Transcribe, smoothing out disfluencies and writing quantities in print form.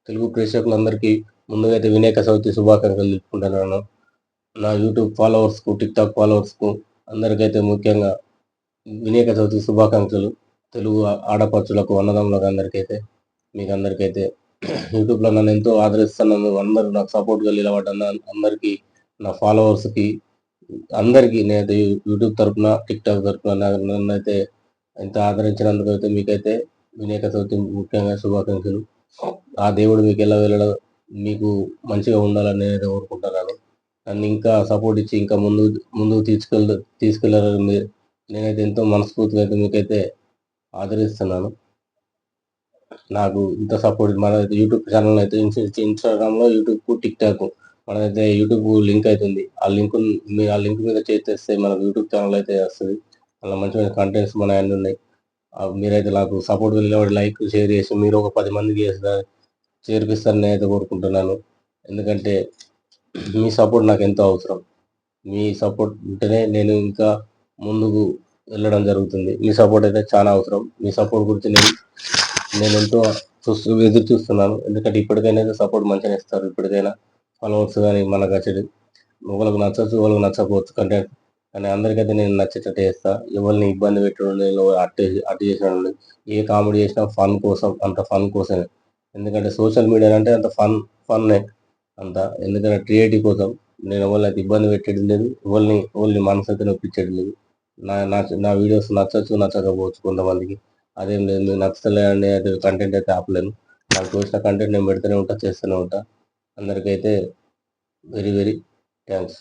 తెలుగు ప్రేక్షకులందరికీ ముందుగా అయితే వినాయక చవితి శుభాకాంక్షలు తెలుపుకుంటున్నాను. నా యూట్యూబ్ ఫాలోవర్స్‌కు, టిక్‌టాక్ ఫాలోవర్స్‌కు అందరికైతే ముఖ్యంగా వినాయక చవితి శుభాకాంక్షలు. తెలుగు ఆడపడుచులకు, అన్నదమ్ములకు అందరికైతే మీకందరికైతే యూట్యూబ్‌లో నన్ను ఎంతో ఆదరిస్తున్నందుకు అందరూ నాకు సపోర్ట్‌గా నిలబడ్డ అందరికీ, నా ఫాలోవర్స్‌కి అందరికీ నేనైతే యూట్యూబ్ తరపున, టిక్‌టాక్ తరపున నన్నైతే ఇంత ఆదరించినందుకైతే మీకైతే వినాయక చవితి ముఖ్యంగా శుభాకాంక్షలు. ఆ దేవుడు మీకు ఎల్లవేళలా మీకు మంచిగా ఉండాలని నేనైతే కోరుకుంటున్నాను. నన్ను ఇంకా సపోర్ట్ ఇచ్చి ఇంకా ముందుకు తీసుకెళ్లాలని నేనైతే ఎంతో మనస్ఫూర్తిగా అయితే మీకైతే ఆదరిస్తున్నాను. నాకు ఇంత సపోర్ట్ మనదైతే యూట్యూబ్ ఛానల్ అయితే ఇన్‌స్టాగ్రామ్‌లో, యూట్యూబ్, టిక్‌టాక్ మనదైతే యూట్యూబ్ లింక్ అయితుంది. ఆ లింక్ మీద చేస్తే మనకు యూట్యూబ్ ఛానల్ అయితే వస్తది. అందులో మంచి మంచి కంటెంట్స్ మనయన్నీ ఉన్నాయి. మీరైతే నాకు సపోర్ట్‌గా నిలబడి లైక్, షేర్ చేసి మీరు ఒక 10 మందికి చేర్పిస్తారని నేనైతే కోరుకుంటున్నాను. ఎందుకంటే మీ సపోర్ట్ నాకెంతో అవసరం. మీ సపోర్ట్ ఉంటేనే నేను ఇంకా ముందుకు వెళ్ళడం జరుగుతుంది. మీ సపోర్ట్ అయితే చాలా అవసరం. మీ సపోర్ట్ గురించి నేనెంతో ఎదురు చూస్తున్నాను. ఎందుకంటే ఇప్పటికైనా అయితే సపోర్ట్ మంచిగానే ఇస్తారు. ఇప్పటికైనా ఫాలోవర్స్ గాని మనకచ్చేటి ఒకళ్ళకి నచ్చొచ్చు, ఒకళ్ళకి నచ్చకపోవచ్చు కంటెంట్. కానీ అందరికైతే నేను నచ్చేటట్టే చేస్తా. ఎవరిని ఇబ్బంది పెట్టడం లేదు. అటు చేసినడం లేదు. ఏ కామెడీ చేసినా ఫన్ కోసం, అంత ఫన్ కోసమే. ఎందుకంటే సోషల్ మీడియా అంటే అంత ఫన్నే అంతా. ఎందుకంటే క్రియేటివ్ కోసం నేను ఎవరినైతే ఇబ్బంది పెట్టేది లేదు. ఎవరిని మనసైతే నొప్పించేది లేదు. నా నా నా వీడియోస్ నచ్చొచ్చు, నచ్చకపోవచ్చు కొంతమందికి. అదేం లేదు. మీకు నచ్చుతలే అని అయితే కంటెంట్ అయితే ఆపలేను. నాకు తోచిన కంటెంట్ నేను పెడుతూనే ఉంటా, చేస్తూనే ఉంటా. అందరికైతే వెరీ వెరీ థాంక్స్.